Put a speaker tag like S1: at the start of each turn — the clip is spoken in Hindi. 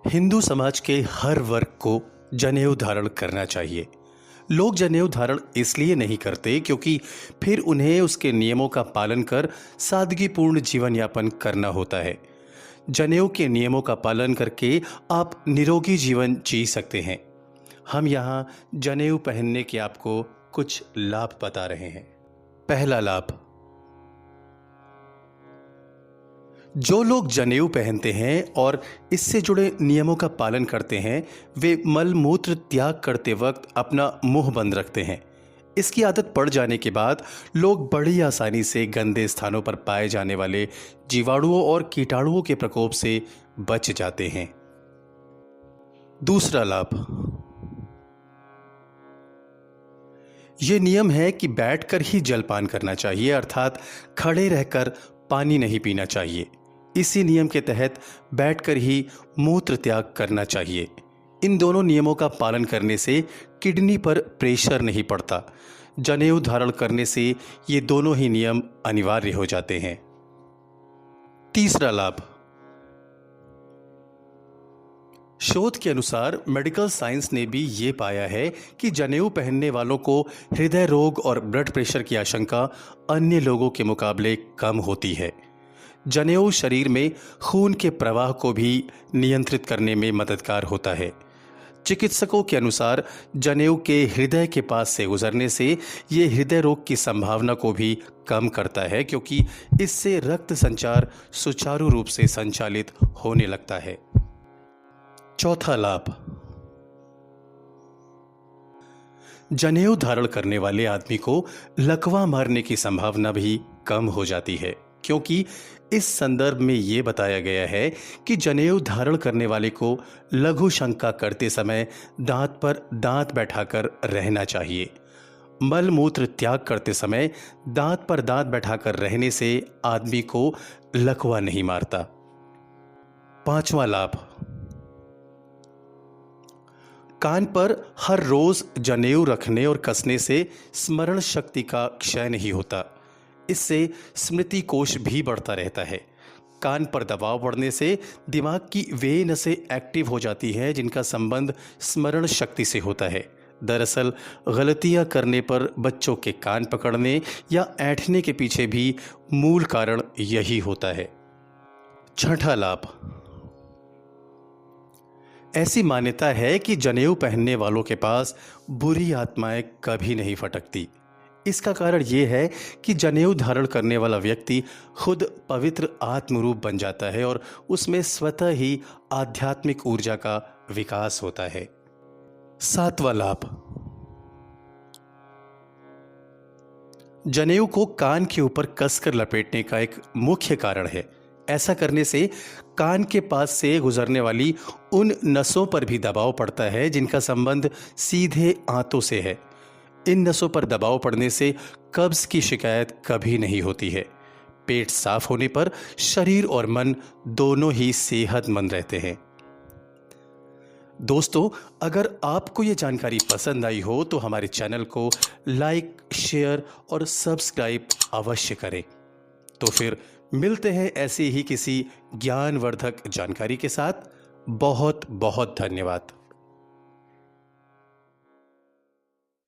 S1: हिंदू समाज के हर वर्ग को जनेऊ धारण करना चाहिए। लोग जनेऊ धारण इसलिए नहीं करते क्योंकि फिर उन्हें उसके नियमों का पालन कर सादगीपूर्ण जीवन यापन करना होता है। जनेऊ के नियमों का पालन करके आप निरोगी जीवन जी सकते हैं। हम यहाँ जनेऊ पहनने के आपको कुछ लाभ बता रहे हैं। पहला लाभ, जो लोग जनेऊ पहनते हैं और इससे जुड़े नियमों का पालन करते हैं, वे मल मूत्र त्याग करते वक्त अपना मुंह बंद रखते हैं। इसकी आदत पड़ जाने के बाद लोग बड़ी आसानी से गंदे स्थानों पर पाए जाने वाले जीवाणुओं और कीटाणुओं के प्रकोप से बच जाते हैं। दूसरा लाभ, ये नियम है कि बैठकर ही जलपान करना चाहिए, अर्थात खड़े रहकर पानी नहीं पीना चाहिए। इसी नियम के तहत बैठकर ही मूत्र त्याग करना चाहिए। इन दोनों नियमों का पालन करने से किडनी पर प्रेशर नहीं पड़ता। जनेऊ धारण करने से ये दोनों ही नियम अनिवार्य हो जाते हैं। तीसरा लाभ, शोध के अनुसार मेडिकल साइंस ने भी ये पाया है कि जनेऊ पहनने वालों को हृदय रोग और ब्लड प्रेशर की आशंका अन्य लोगों के मुकाबले कम होती है। जनेऊ शरीर में खून के प्रवाह को भी नियंत्रित करने में मददगार होता है। चिकित्सकों के अनुसार जनेऊ के हृदय के पास से गुजरने से ये हृदय रोग की संभावना को भी कम करता है, क्योंकि इससे रक्त संचार सुचारू रूप से संचालित होने लगता है। चौथा लाभ, जनेऊ धारण करने वाले आदमी को लकवा मारने की संभावना भी कम हो जाती है, क्योंकि इस संदर्भ में यह बताया गया है कि जनेऊ धारण करने वाले को लघु शंका करते समय दांत पर दांत बैठाकर रहना चाहिए। मल मूत्र त्याग करते समय दांत पर दांत बैठाकर रहने से आदमी को लकवा नहीं मारता। पांचवा लाभ, कान पर हर रोज जनेऊ रखने और कसने से स्मरण शक्ति का क्षय नहीं होता। इससे स्मृति कोश भी बढ़ता रहता है। कान पर दबाव बढ़ने से दिमाग की वे नसें एक्टिव हो जाती हैं, जिनका संबंध स्मरण शक्ति से होता है। दरअसल गलतियां करने पर बच्चों के कान पकड़ने या ऐंठने के पीछे भी मूल कारण यही होता है। छठा लाभ, ऐसी मान्यता है कि जनेऊ पहनने वालों के पास बुरी आत्माएं कभी नहीं फटकती। इसका कारण यह है कि जनेऊ धारण करने वाला व्यक्ति खुद पवित्र आत्मरूप बन जाता है और उसमें स्वतः ही आध्यात्मिक ऊर्जा का विकास होता है। सातवां लाभ, जनेऊ को कान के ऊपर कसकर लपेटने का एक मुख्य कारण है। ऐसा करने से कान के पास से गुजरने वाली उन नसों पर भी दबाव पड़ता है जिनका संबंध सीधे आंतों से है। इन नसों पर दबाव पड़ने से कब्ज की शिकायत कभी नहीं होती है। पेट साफ होने पर शरीर और मन दोनों ही सेहतमंद रहते हैं। दोस्तों, अगर आपको ये जानकारी पसंद आई हो तो हमारे चैनल को लाइक, शेयर और सब्सक्राइब अवश्य करें। तो फिर मिलते हैं ऐसे ही किसी ज्ञानवर्धक जानकारी के साथ। बहुत बहुत धन्यवाद।